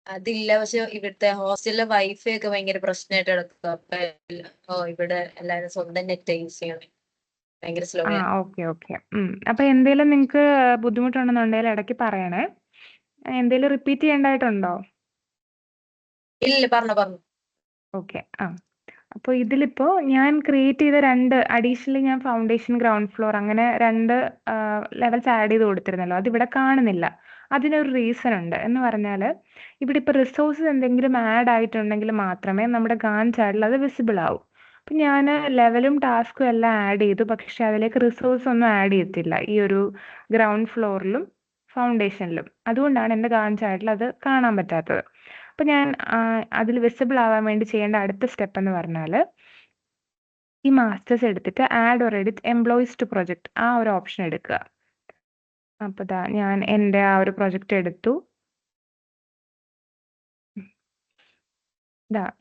അതില്ല, പക്ഷെ ഇവിടുത്തെ ഹോസ്റ്റലിലെ വൈഫൈ ഒക്കെ ഭയങ്കര പ്രശ്നമായിട്ട് കിടക്കുക. അപ്പൊ ഇവിടെ എല്ലാരും സ്വന്തം നെറ്റ് യൂസ് ചെയ്യണം. ഭയങ്കര സ്ലോ. Okay okay. അപ്പൊ എന്തേലും നിങ്ങൾക്ക് ബുദ്ധിമുട്ടുണ്ടെന്നുണ്ടെങ്കിൽ ഇടയ്ക്ക് പറയണേ. എന്തേലും റിപ്പീറ്റ് ചെയ്യേണ്ടതായിട്ടുണ്ടോ? ഇല്ല, പറഞ്ഞു. ഓക്കെ, അപ്പോൾ ഇതിലിപ്പോൾ ഞാൻ ക്രിയേറ്റ് ചെയ്ത 2 അഡീഷണലി ഞാൻ ഫൗണ്ടേഷൻ, ഗ്രൗണ്ട് ഫ്ലോർ അങ്ങനെ 2 ലെവൽസ് ആഡ് ചെയ്ത് കൊടുത്തിരുന്നല്ലോ, അതിവിടെ കാണുന്നില്ല. അതിനൊരു റീസൺ ഉണ്ട്. എന്ന് പറഞ്ഞാൽ ഇവിടെ ഇപ്പോൾ റിസോഴ്സസ് എന്തെങ്കിലും ആഡ് ആയിട്ടുണ്ടെങ്കിൽ മാത്രമേ നമ്മുടെ ഗാൺ ചാർട്ടിൽ അത് വിസിബിൾ ആവൂ. അപ്പം ഞാൻ ലെവലും ടാസ്കും എല്ലാം ആഡ് ചെയ്തു, പക്ഷെ അതിലേക്ക് റിസോഴ്സ് ഒന്നും ആഡ് ചെയ്തിട്ടില്ല ഈ ഒരു ഗ്രൗണ്ട് ഫ്ലോറിലും ഫൗണ്ടേഷനിലും. അതുകൊണ്ടാണ് എൻ്റെ ഗാൺ ചാർട്ടിൽ അത് കാണാൻ പറ്റാത്തത്. അപ്പം ഞാൻ അതിൽ വിസിബിൾ ആവാൻ വേണ്ടി ചെയ്യേണ്ട അടുത്ത സ്റ്റെപ്പ് എന്ന് പറഞ്ഞാൽ ഈ മാസ്റ്റേഴ്സ് എടുത്തിട്ട് add or edit employees to project ആ ഒരു ഓപ്ഷൻ എടുക്കുക. അപ്പോൾ ഞാൻ എൻ്റെ ആ ഒരു പ്രൊജക്റ്റ് എടുത്തു.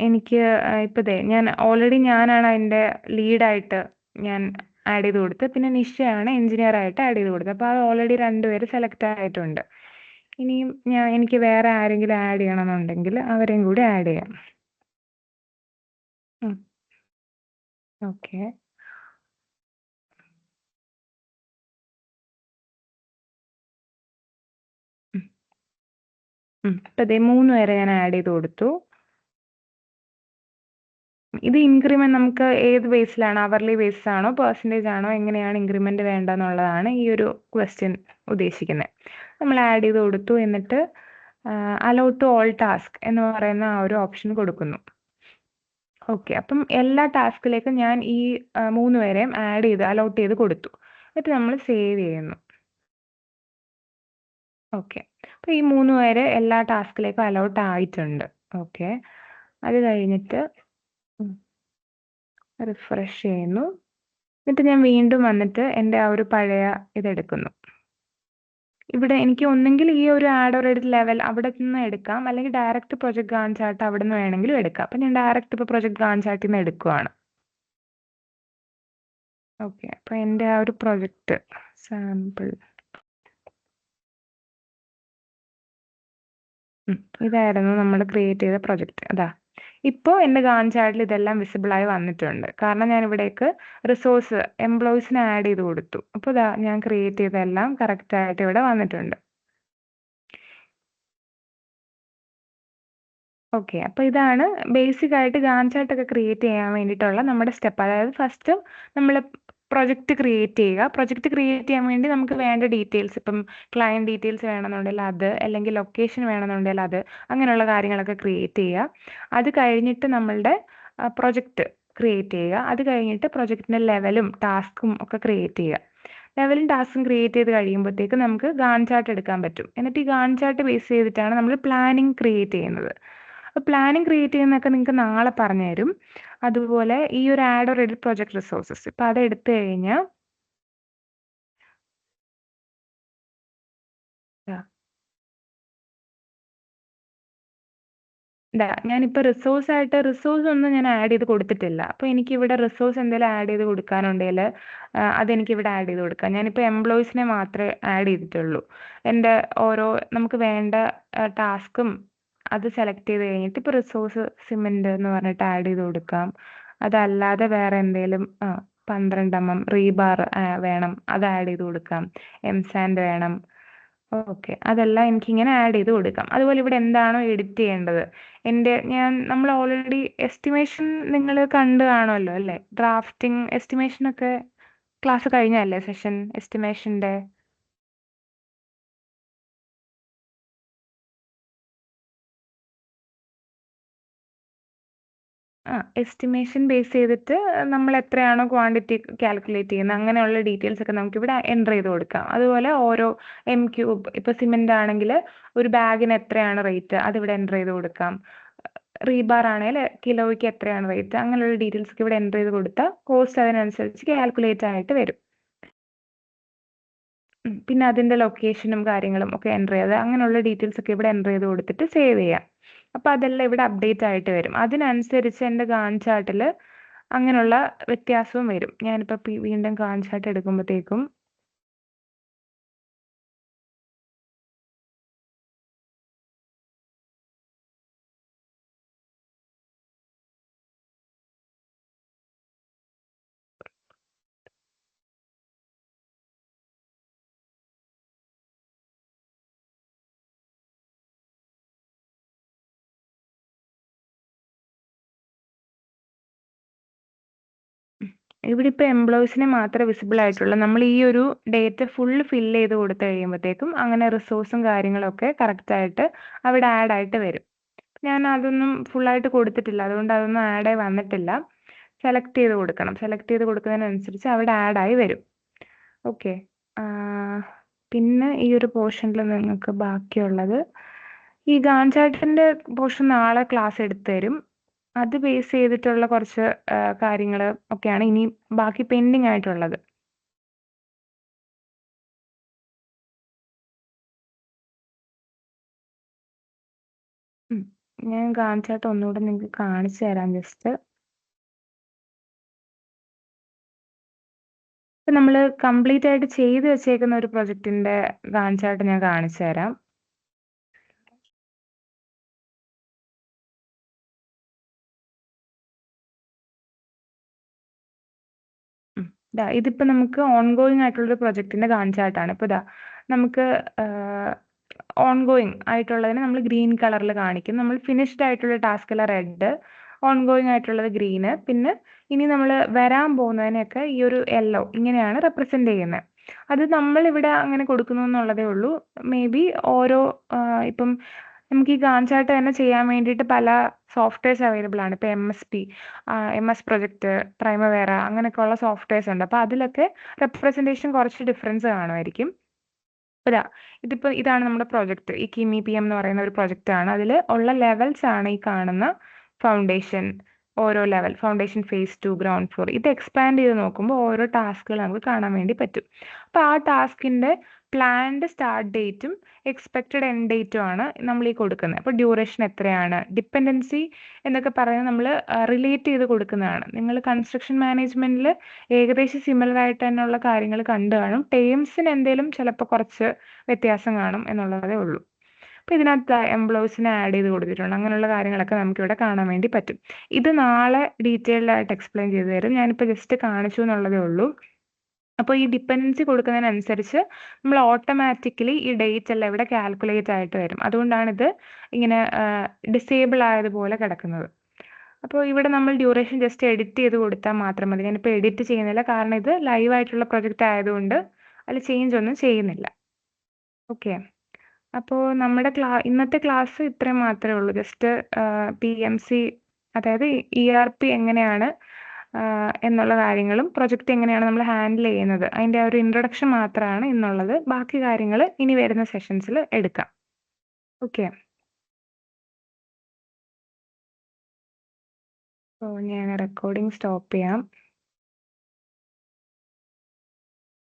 എനിക്ക് ഇപ്പോൾ ഞാൻ ഓൾറെഡി ഞാനാണ് അതിൻ്റെ ലീഡായിട്ട് ഞാൻ ആഡ് ചെയ്ത് കൊടുത്തത്. പിന്നെ നിശ്ചയാണ് എഞ്ചിനീയർ ആയിട്ട് ആഡ് ചെയ്ത് കൊടുത്തത്. അപ്പോൾ അത് ഓൾറെഡി 2 പേര് സെലക്ട് ആയിട്ടുണ്ട്. ഇനിയും എനിക്ക് വേറെ ആരെങ്കിലും ആഡ് ചെയ്യണമെന്നുണ്ടെങ്കിൽ അവരെയും കൂടി ആഡ് ചെയ്യാം. ഓക്കെ. ഇപ്പൊ ദേ 3 പേരെ ഞാൻ ആഡ് ചെയ്ത് കൊടുത്തു. ഇത് ഇൻക്രിമെന്റ് നമുക്ക് ഏത് ബേസിലാണ്? അവർലി ബേസിസ് ആണോ പെർസെന്റേജ് ആണോ എങ്ങനെയാണ് ഇൻക്രിമെന്റ് വേണ്ടതെന്നുള്ളതാണ് ഈ ഒരു ക്വസ്റ്റ്യൻ ഉദ്ദേശിക്കുന്നത്. നമ്മൾ ആഡ് ചെയ്ത് കൊടുത്തു, എന്നിട്ട് അലോ ടു ഓൾ ടാസ്ക് എന്ന് പറയുന്ന ആ ഒരു ഓപ്ഷൻ കൊടുക്കുന്നു. ഓക്കെ, അപ്പം എല്ലാ ടാസ്കിലേക്കും ഞാൻ ഈ 3 പേരെയും ആഡ് ചെയ്ത് അലോട്ട് ചെയ്ത് കൊടുത്തു. എന്നിട്ട് നമ്മൾ സേവ് ചെയ്യുന്നു. ഓക്കെ, അപ്പോൾ ഈ 3 പേര് എല്ലാ ടാസ്കിലേക്കും അലോട്ട് ആയിട്ടുണ്ട്. ഓക്കെ, അത് കഴിഞ്ഞിട്ട് റിഫ്രഷ് ചെയ്യുന്നു. എന്നിട്ട് ഞാൻ വീണ്ടും വന്നിട്ട് എൻ്റെ ആ ഒരു പഴയ ഇതെടുക്കുന്നു. ഇവിടെ എനിക്ക് ഒന്നെങ്കിൽ ഈ ഒരു ആഡ് ഓർ എഡിറ്റ് ലെവൽ അവിടെ നിന്ന് എടുക്കാം, അല്ലെങ്കിൽ ഡയറക്റ്റ് പ്രൊജക്ട് ഗാൻ ചാർട്ട് അവിടെ നിന്ന് വേണമെങ്കിലും എടുക്കാം. അപ്പം ഞാൻ ഡയറക്റ്റ് ഇപ്പോൾ പ്രൊജക്ട് ഗാൻ ചാർട്ടിൽ നിന്ന് എടുക്കുവാണ്. ഓക്കെ, അപ്പോൾ എൻ്റെ ആ ഒരു പ്രൊജക്റ്റ് സാമ്പിൾ ഇതായിരുന്നു നമ്മൾ ക്രിയേറ്റ് ചെയ്ത പ്രൊജക്റ്റ്. അതാ ഇപ്പോൾ എൻ്റെ ഗാൻ ചാർട്ടിൽ ഇതെല്ലാം വിസിബിൾ ആയി വന്നിട്ടുണ്ട്. കാരണം ഞാൻ ഇവിടേക്ക് റിസോഴ്സ് എംപ്ലോയീസിനെ ആഡ് ചെയ്ത് കൊടുത്തു. അപ്പോൾ ഇതാ ഞാൻ ക്രിയേറ്റ് ചെയ്തെല്ലാം കറക്റ്റ് ആയിട്ട് ഇവിടെ വന്നിട്ടുണ്ട്. ഓക്കെ, അപ്പോൾ ഇതാണ് ബേസിക് ആയിട്ട് ഗാൻ ചാർട്ട് ഒക്കെ ക്രിയേറ്റ് ചെയ്യാൻ വേണ്ടിയിട്ടുള്ള നമ്മുടെ സ്റ്റെപ്പ്. അതായത് ഫസ്റ്റ് നമ്മൾ പ്രൊജക്റ്റ് ക്രിയേറ്റ് ചെയ്യുക. പ്രൊജക്റ്റ് ക്രിയേറ്റ് ചെയ്യാൻ വേണ്ടി നമുക്ക് വേണ്ട ഡീറ്റെയിൽസ്, ഇപ്പം ക്ലയൻറ്റ് ഡീറ്റെയിൽസ് വേണമെന്നുണ്ടെങ്കിൽ അത്, അല്ലെങ്കിൽ ലൊക്കേഷൻ വേണമെന്നുണ്ടെങ്കിൽ അത്, അങ്ങനെയുള്ള കാര്യങ്ങളൊക്കെ ക്രിയേറ്റ് ചെയ്യുക. അത് കഴിഞ്ഞിട്ട് നമ്മളുടെ പ്രൊജക്റ്റ് ക്രിയേറ്റ് ചെയ്യുക. അത് കഴിഞ്ഞിട്ട് പ്രൊജക്റ്റിൻ്റെ ലെവലും ടാസ്കും ഒക്കെ ക്രിയേറ്റ് ചെയ്യുക. ലെവലും ടാസ്കും ക്രിയേറ്റ് ചെയ്ത് കഴിയുമ്പോഴത്തേക്ക് നമുക്ക് ഗാൻ ചാർട്ട് എടുക്കാൻ പറ്റും. എന്നിട്ട് ഈ ഗാൻ ചാർട്ട് ബേസ് ചെയ്തിട്ടാണ് നമ്മൾ പ്ലാനിങ് ക്രിയേറ്റ് ചെയ്യുന്നത്. പ്ലാനിങ് ക്രിയേറ്റ് ചെയ്യുന്നതൊക്കെ നിങ്ങൾക്ക് നാളെ പറഞ്ഞുതരും. അതുപോലെ ഈ ഒരു add or edit project resources ഇപ്പം അത് എടുത്തു കഴിഞ്ഞാൽ ഞാനിപ്പോൾ റിസോഴ്സ് ഒന്നും ഞാൻ ആഡ് ചെയ്ത് കൊടുത്തിട്ടില്ല. അപ്പോൾ എനിക്കിവിടെ റിസോഴ്സ് എന്തെങ്കിലും ആഡ് ചെയ്ത് കൊടുക്കാനുണ്ടെങ്കിൽ അതെനിക്കിവിടെ ആഡ് ചെയ്ത് കൊടുക്കാം. ഞാനിപ്പോൾ എംപ്ലോയീസിനെ മാത്രമേ ആഡ് ചെയ്തിട്ടുള്ളൂ. എൻ്റെ ഓരോ നമുക്ക് വേണ്ട ടാസ്കും അത് സെലക്ട് ചെയ്ത് കഴിഞ്ഞിട്ട് ഇപ്പോൾ റിസോഴ്സ് സിമെന്റ് എന്ന് പറഞ്ഞിട്ട് ആഡ് ചെയ്ത് കൊടുക്കാം. അതല്ലാതെ വേറെ എന്തെങ്കിലും 12 mm റീബാർ വേണം, അത് ആഡ് ചെയ്ത് കൊടുക്കാം. എംസാൻഡ് വേണം. ഓക്കെ, അതെല്ലാം എനിക്കിങ്ങനെ ആഡ് ചെയ്ത് കൊടുക്കാം. അതുപോലെ ഇവിടെ എന്താണോ എഡിറ്റ് ചെയ്യേണ്ടത്, നമ്മൾ ഓൾറെഡി എസ്റ്റിമേഷൻ നിങ്ങൾ കണ്ടു കാണുമല്ലോ അല്ലേ? ഡ്രാഫ്റ്റിംഗ് എസ്റ്റിമേഷനൊക്കെ ക്ലാസ് കഴിഞ്ഞല്ലേ സെഷൻ എസ്റ്റിമേഷൻ്റെ? എസ്റ്റിമേഷൻ ബേസ് ചെയ്തിട്ട് നമ്മൾ എത്രയാണോ ക്വാണ്ടിറ്റി കാൽക്കുലേറ്റ് ചെയ്യുന്നത് അങ്ങനെയുള്ള ഡീറ്റെയിൽസ് ഒക്കെ നമുക്കിവിടെ എൻ്റർ ചെയ്ത് കൊടുക്കാം. അതുപോലെ ഓരോ M³ ഇപ്പോൾ സിമെൻ്റ് ആണെങ്കിൽ ഒരു ബാഗിന് എത്രയാണ് റേറ്റ് അതിവിടെ എൻ്റർ ചെയ്ത് കൊടുക്കാം. റീബാർ ആണെങ്കിൽ കിലോയ്ക്ക് എത്രയാണ് റേറ്റ്, അങ്ങനെയുള്ള ഡീറ്റെയിൽസ് ഒക്കെ ഇവിടെ എൻ്റർ ചെയ്ത് കൊടുത്താൽ കോസ്റ്റ് അതിനനുസരിച്ച് കാൽക്കുലേറ്റ് ആയിട്ട് വരും. പിന്നെ അതിൻ്റെ ലൊക്കേഷനും കാര്യങ്ങളും ഒക്കെ എൻ്റർ ചെയ്ത് അങ്ങനെയുള്ള ഡീറ്റെയിൽസ് ഒക്കെ ഇവിടെ എൻ്റർ ചെയ്ത് കൊടുത്തിട്ട് സേവ് ചെയ്യാം. അപ്പോൾ അതെല്ലാം ഇവിടെ അപ്ഡേറ്റ് ആയിട്ട് വരും. അതിനനുസരിച്ച് എൻ്റെ ഗാൻ ചാർട്ടിൽ അങ്ങനെയുള്ള വ്യത്യാസവും വരും. ഞാനിപ്പോൾ വീണ്ടും ഗാൻ ചാർട്ട് എടുക്കുമ്പോഴത്തേക്കും ഇവിടെ ഇപ്പോൾ എംപ്ലോയീസിനെ മാത്രമേ വിസിബിൾ ആയിട്ടുള്ളൂ. നമ്മൾ ഈ ഒരു ഡേറ്റ ഫുൾ ഫില്ല് ചെയ്ത് കൊടുത്തു കഴിയുമ്പോഴത്തേക്കും അങ്ങനെ റിസോഴ്സും കാര്യങ്ങളൊക്കെ കറക്റ്റായിട്ട് അവിടെ ആഡ് ആയിട്ട് വരും. ഞാൻ അതൊന്നും ഫുള്ളായിട്ട് കൊടുത്തിട്ടില്ല, അതുകൊണ്ട് അതൊന്നും ആഡായി വന്നിട്ടില്ല. സെലക്ട് ചെയ്ത് കൊടുക്കണം. സെലക്ട് ചെയ്ത് കൊടുക്കുന്നതിനനുസരിച്ച് അവിടെ ആഡായി വരും. ഓക്കെ, പിന്നെ ഈ ഒരു പോർഷനിൽ നിങ്ങൾക്ക് ബാക്കിയുള്ളത് ഈ ഗാൻ ചാർട്ടിൻ്റെ പോർഷൻ നാളെ ക്ലാസ് എടുത്തു തരും. അത് ബേസ് ചെയ്തിട്ടുള്ള കുറച്ച് കാര്യങ്ങൾ ഒക്കെയാണ് ഇനി ബാക്കി പെൻഡിങ് ആയിട്ടുള്ളത്. ഞാൻ ഗാൻ ചാർട്ട് ഒന്നുകൂടെ നിങ്ങൾക്ക് കാണിച്ചു തരാം ജസ്റ്റ്. ഇപ്പം നമ്മൾ കംപ്ലീറ്റ് ആയിട്ട് ചെയ്ത് വെച്ചേക്കുന്ന ഒരു പ്രൊജക്റ്റിൻ്റെ ഗാൻ ചാർട്ട് ഞാൻ കാണിച്ചു തരാം. ഇതിപ്പോ നമുക്ക് ഓൺഗോയിങ് ആയിട്ടുള്ളൊരു പ്രൊജക്ടിന്റെ ഗാൻ ചാർട്ടാണ്. ഇപ്പൊ നമുക്ക് ഓൺഗോയിങ് ആയിട്ടുള്ളതിനെ നമ്മൾ ഗ്രീൻ കളറിൽ കാണിക്കും. നമ്മൾ ഫിനിഷ്ഡ് ആയിട്ടുള്ള ടാസ്കിലെ റെഡ്, ഓൺഗോയിങ് ആയിട്ടുള്ളത് ഗ്രീന്, പിന്നെ ഇനി നമ്മൾ വരാൻ പോകുന്നതിനെയൊക്കെ ഈ ഒരു യെല്ലോ, ഇങ്ങനെയാണ് റെപ്രസെന്റ് ചെയ്യുന്നത്. അത് നമ്മൾ ഇവിടെ അങ്ങനെ കൊടുക്കുന്നു എന്നുള്ളതേ ഉള്ളൂ. മേ ബി ഓരോ ഇപ്പം നമുക്ക് ഈ ഗാൻ ചാർട്ട് തന്നെ ചെയ്യാൻ വേണ്ടിയിട്ട് പല സോഫ്റ്റ്വെയർസ് അവൈലബിൾ ആണ്. ഇപ്പം MS പ്രൊജക്ട്, പ്രൈമവേറ, അങ്ങനെയൊക്കെ ഉള്ള സോഫ്റ്റ്വെയർസ് ഉണ്ട്. അപ്പോൾ അതിലൊക്കെ റെപ്രസെന്റേഷൻ കുറച്ച് ഡിഫറൻസ് കാണുമായിരിക്കും. ഇതാണ് നമ്മുടെ പ്രൊജക്ട്. ഈ കിമി PM എന്ന് പറയുന്ന ഒരു പ്രൊജക്റ്റ് ആണ്. അതിൽ ഉള്ള ലെവൽസ് ആണ് ഈ കാണുന്ന ഫൗണ്ടേഷൻ, ഓരോ level, foundation phase 2, ground floor. ഇത് എക്സ്പാൻഡ് ചെയ്ത് നോക്കുമ്പോൾ ഓരോ ടാസ്കുകൾ നമുക്ക് കാണാൻ വേണ്ടി പറ്റും. അപ്പോൾ ആ ടാസ്കിന്റെ പ്ലാൻഡ് സ്റ്റാർട്ട് ഡേറ്റും എക്സ്പെക്റ്റഡ് എൻഡ് ഡേറ്റും ആണ് നമ്മൾ ഈ കൊടുക്കുന്നത്. അപ്പോൾ ഡ്യൂറേഷൻ എത്രയാണ്, ഡിപ്പെൻഡൻസി എന്നൊക്കെ പറയുന്നത് നമ്മൾ റിലേറ്റ് ചെയ്ത് കൊടുക്കുന്നതാണ്. നിങ്ങൾ കൺസ്ട്രക്ഷൻ മാനേജ്മെന്റിൽ ഏകദേശം സിമിലർ ആയിട്ട് തന്നെയുള്ള കാര്യങ്ങൾ കണ്ടു കാണും. ടേംസിന് എന്തെങ്കിലും ചിലപ്പോൾ കുറച്ച് വ്യത്യാസം കാണും എന്നുള്ളതേ ഉള്ളൂ. അപ്പോൾ ഇതിനകത്ത് എംപ്ലോയീസിനെ ആഡ് ചെയ്ത് കൊടുത്തിട്ടുണ്ട്. അങ്ങനെയുള്ള കാര്യങ്ങളൊക്കെ നമുക്ക് ഇവിടെ കാണാൻ വേണ്ടി പറ്റും. ഇത് നാളെ ഡീറ്റെയിൽഡ് ആയിട്ട് എക്സ്പ്ലെയിൻ ചെയ്തു തരും. ഞാനിപ്പോൾ ജസ്റ്റ് കാണിച്ചു എന്നുള്ളതേ ഉള്ളൂ. അപ്പോൾ ഈ ഡിപ്പെൻഡൻസി കൊടുക്കുന്നതിനനുസരിച്ച് നമ്മൾ ഓട്ടോമാറ്റിക്കലി ഈ ഡേറ്റ് എല്ലാം ഇവിടെ കാൽക്കുലേറ്റ് ആയിട്ട് വരും. അതുകൊണ്ടാണ് ഇത് ഇങ്ങനെ ഡിസേബിൾ ആയതുപോലെ കിടക്കുന്നത്. അപ്പോൾ ഇവിടെ നമ്മൾ ഡ്യൂറേഷൻ ജസ്റ്റ് എഡിറ്റ് ചെയ്ത് കൊടുത്താൽ മാത്രം മതി. ഞാനിപ്പോൾ എഡിറ്റ് ചെയ്യുന്നില്ല, കാരണം ഇത് ലൈവ് ആയിട്ടുള്ള പ്രൊജക്റ്റ് ആയതുകൊണ്ട് അതിൽ ചേഞ്ച് ഒന്നും ചെയ്യുന്നില്ല. ഓക്കെ, അപ്പോൾ നമ്മുടെ ഇന്നത്തെ ക്ലാസ് ഇത്രയും മാത്രമേ ഉള്ളൂ. ജസ്റ്റ് PMC, അതായത് ERP എങ്ങനെയാണ് എന്നുള്ള കാര്യങ്ങളും പ്രൊജക്റ്റ് എങ്ങനെയാണ് നമ്മൾ ഹാൻഡിൽ ചെയ്യുന്നത്, അതിൻ്റെ ഒരു ഇൻട്രൊഡക്ഷൻ മാത്രമാണ് ഇന്നുള്ളത്. ബാക്കി കാര്യങ്ങൾ ഇനി വരുന്ന സെഷൻസിൽ എടുക്കാം. ഓക്കെ, അപ്പോൾ ഞാൻ റെക്കോർഡിംഗ് സ്റ്റോപ്പ് ചെയ്യാം.